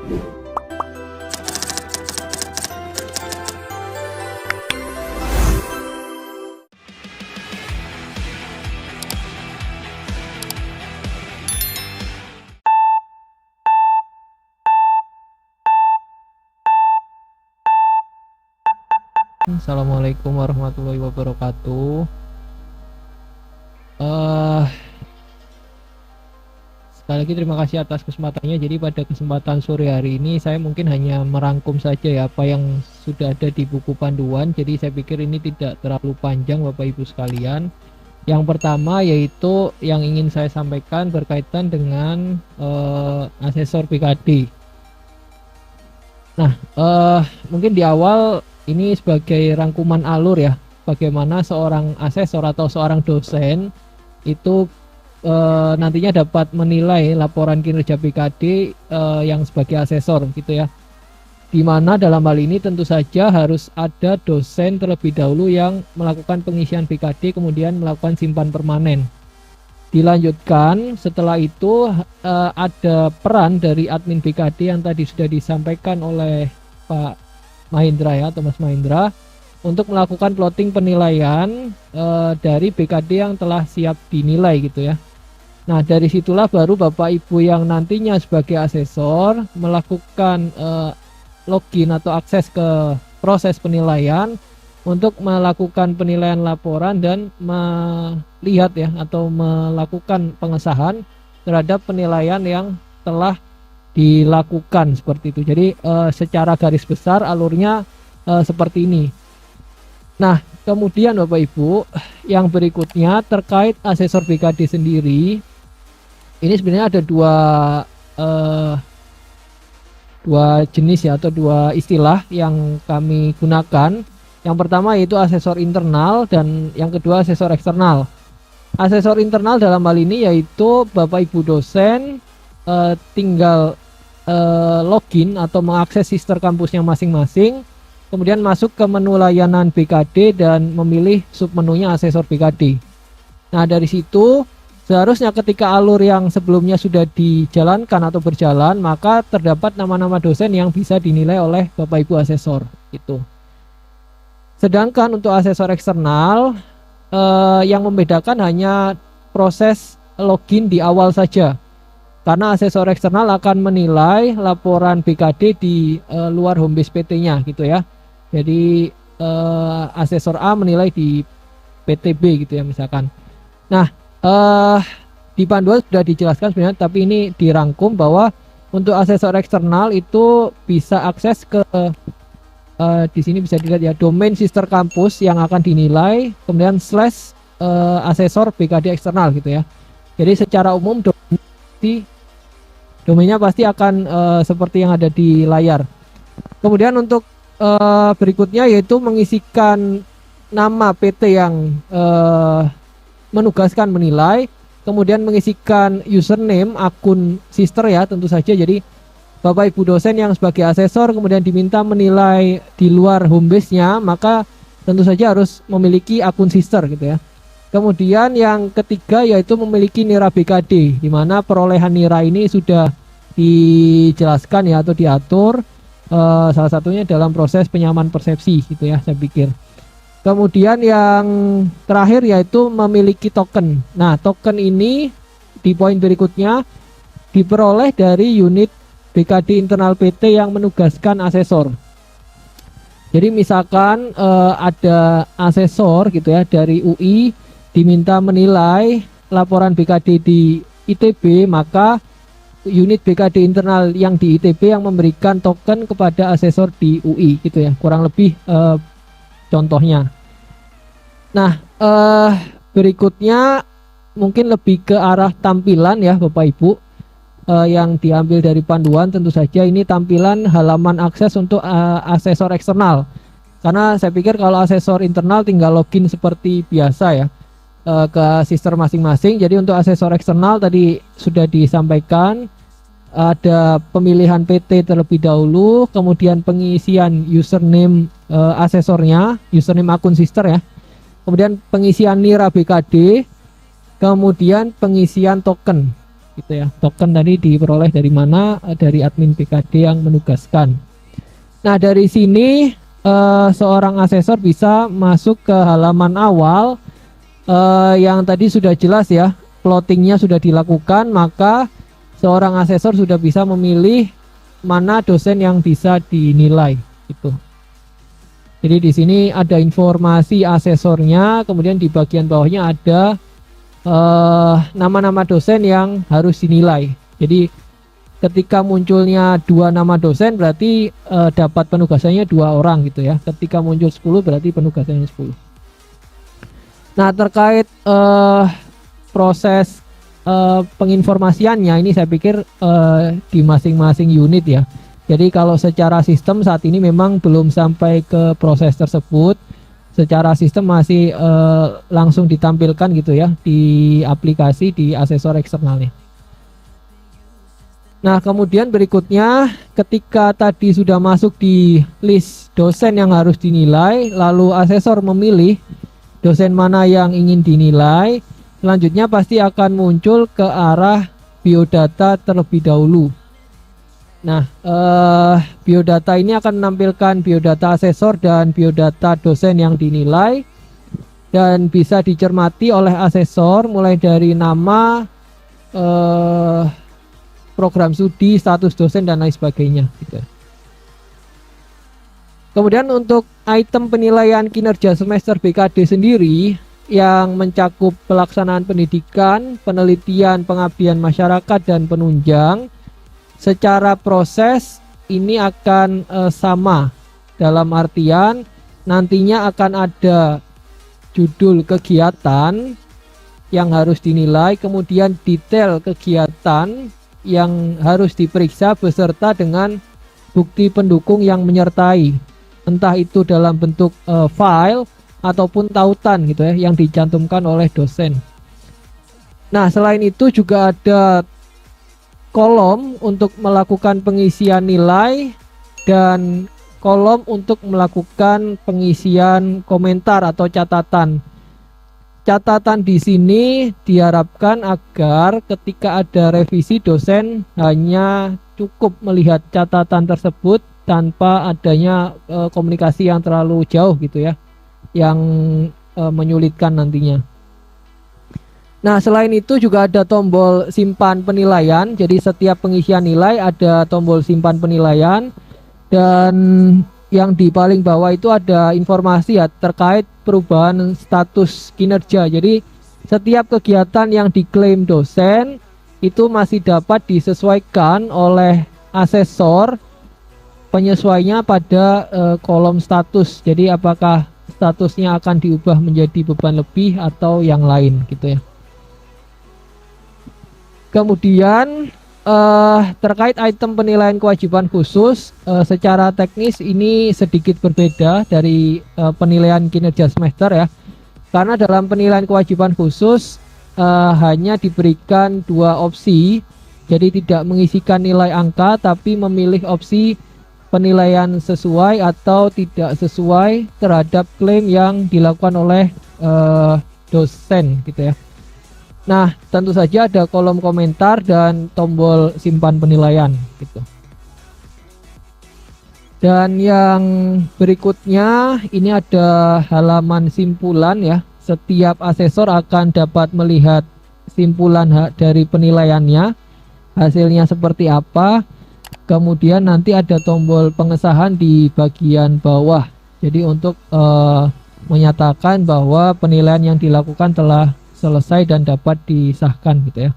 Assalamualaikum warahmatullahi wabarakatuh. Sekali lagi terima kasih atas kesempatannya. Jadi pada kesempatan sore hari ini saya mungkin hanya merangkum saja ya apa yang sudah ada di buku panduan. Jadi saya pikir ini tidak terlalu panjang Bapak Ibu sekalian. Yang pertama yaitu yang ingin saya sampaikan berkaitan dengan asesor PKD. Nah, mungkin di awal ini sebagai rangkuman alur ya, bagaimana seorang asesor atau seorang dosen itu nantinya dapat menilai laporan kinerja PKD yang sebagai asesor gitu ya. Dimana dalam hal ini tentu saja harus ada dosen terlebih dahulu yang melakukan pengisian PKD kemudian melakukan simpan permanen. Dilanjutkan setelah itu ada peran dari admin PKD yang tadi sudah disampaikan oleh Pak Mahendra ya, atau Mas Mahendra, untuk melakukan plotting penilaian dari BKD yang telah siap dinilai gitu ya. Nah dari situlah baru Bapak Ibu yang nantinya sebagai asesor melakukan login atau akses ke proses penilaian untuk melakukan penilaian laporan dan melihat ya atau melakukan pengesahan terhadap penilaian yang telah dilakukan seperti itu. Jadi secara garis besar alurnya seperti ini. Nah kemudian Bapak Ibu yang berikutnya terkait asesor BKD sendiri, ini sebenarnya ada dua jenis ya atau dua istilah yang kami gunakan. Yang pertama yaitu asesor internal dan yang kedua asesor eksternal. Asesor internal dalam hal ini yaitu Bapak Ibu dosen tinggal login atau mengakses sister kampusnya masing-masing, kemudian masuk ke menu layanan BKD dan memilih submenunya asesor BKD. Nah dari situ seharusnya ketika alur yang sebelumnya sudah dijalankan atau berjalan, maka terdapat nama-nama dosen yang bisa dinilai oleh Bapak Ibu asesor itu. Sedangkan untuk asesor eksternal yang membedakan hanya proses login di awal saja. Karena asesor eksternal akan menilai laporan BKD di luar homebase PT-nya gitu ya. Jadi asesor A menilai di PTB gitu ya misalkan. Nah di panduan sudah dijelaskan sebenarnya, tapi ini dirangkum bahwa untuk asesor eksternal itu bisa akses ke di sini bisa dilihat ya domain sister kampus yang akan dinilai, kemudian slash asesor BKD eksternal gitu ya. Jadi secara umum domainnya pasti akan seperti yang ada di layar. Kemudian untuk berikutnya yaitu mengisikan nama PT yang menugaskan menilai, kemudian mengisikan username akun sister ya tentu saja. Jadi Bapak Ibu dosen yang sebagai asesor kemudian diminta menilai di luar homebase-nya, maka tentu saja harus memiliki akun sister gitu ya. Kemudian yang ketiga yaitu memiliki nira BKD, di mana perolehan nira ini sudah dijelaskan ya atau diatur salah satunya dalam proses penyamaan persepsi gitu ya saya pikir. Kemudian yang terakhir yaitu memiliki token. Nah token ini di poin berikutnya diperoleh dari unit BKD internal PT yang menugaskan asesor. Jadi misalkan ada asesor gitu ya dari UI diminta menilai laporan BKD di ITB, maka unit BKD internal yang di ITB yang memberikan token kepada asesor di UI gitu ya, kurang lebih contohnya. Nah berikutnya mungkin lebih ke arah tampilan ya Bapak Ibu, yang diambil dari panduan. Tentu saja ini tampilan halaman akses untuk asesor eksternal, karena saya pikir kalau asesor internal tinggal login seperti biasa ya ke sister masing-masing. Jadi untuk asesor eksternal tadi sudah disampaikan ada pemilihan PT terlebih dahulu, kemudian pengisian username asesornya, username akun sister ya, kemudian pengisian nira BKD, kemudian pengisian token gitu ya. Token tadi diperoleh dari mana? Dari admin BKD yang menugaskan. Nah, dari sini seorang asesor bisa masuk ke halaman awal yang tadi sudah jelas ya, plottingnya sudah dilakukan, maka seorang asesor sudah bisa memilih mana dosen yang bisa dinilai itu. Jadi di sini ada informasi asesornya, kemudian di bagian bawahnya ada nama-nama dosen yang harus dinilai. Jadi ketika munculnya 2 nama dosen berarti dapat penugasannya 2 orang gitu ya. Ketika muncul 10 berarti penugasannya 10. Nah, terkait proses penginformasiannya ini saya pikir di masing-masing unit ya. Jadi kalau secara sistem saat ini memang belum sampai ke proses tersebut. Secara sistem masih langsung ditampilkan gitu ya di aplikasi di asesor eksternalnya. Nah, kemudian berikutnya ketika tadi sudah masuk di list dosen yang harus dinilai, lalu asesor memilih dosen mana yang ingin dinilai, selanjutnya pasti akan muncul ke arah biodata terlebih dahulu. Nah, biodata ini akan menampilkan biodata asesor dan biodata dosen yang dinilai dan bisa dicermati oleh asesor mulai dari nama, program studi, status dosen dan lain sebagainya gitu. Kemudian untuk item penilaian kinerja semester BKD sendiri yang mencakup pelaksanaan pendidikan, penelitian, pengabdian masyarakat dan penunjang, secara proses ini akan sama, dalam artian nantinya akan ada judul kegiatan yang harus dinilai, kemudian detail kegiatan yang harus diperiksa beserta dengan bukti pendukung yang menyertai, entah itu dalam bentuk file ataupun tautan gitu ya yang dicantumkan oleh dosen. Nah, selain itu juga ada kolom untuk melakukan pengisian nilai dan kolom untuk melakukan pengisian komentar atau catatan. Catatan di sini diharapkan agar ketika ada revisi dosen hanya cukup melihat catatan tersebut tanpa adanya komunikasi yang terlalu jauh gitu ya, yang menyulitkan nantinya. Nah, selain itu juga ada tombol simpan penilaian. Jadi setiap pengisian nilai ada tombol simpan penilaian, dan yang di paling bawah itu ada informasi ya terkait perubahan status kinerja. Jadi setiap kegiatan yang diklaim dosen itu masih dapat disesuaikan oleh asesor, penyesuainya pada kolom status. Jadi apakah statusnya akan diubah menjadi beban lebih atau yang lain gitu ya. Kemudian terkait item penilaian kewajiban khusus, secara teknis ini sedikit berbeda dari penilaian kinerja semester ya. Karena dalam penilaian kewajiban khusus hanya diberikan 2 opsi. Jadi tidak mengisikan nilai angka tapi memilih opsi penilaian sesuai atau tidak sesuai terhadap klaim yang dilakukan oleh dosen gitu ya. Nah, tentu saja ada kolom komentar dan tombol simpan penilaian gitu. Dan yang berikutnya ini ada halaman simpulan ya. Setiap asesor akan dapat melihat simpulan dari penilaiannya, hasilnya seperti apa. Kemudian nanti ada tombol pengesahan di bagian bawah. Jadi untuk menyatakan bahwa penilaian yang dilakukan telah selesai dan dapat disahkan gitu ya.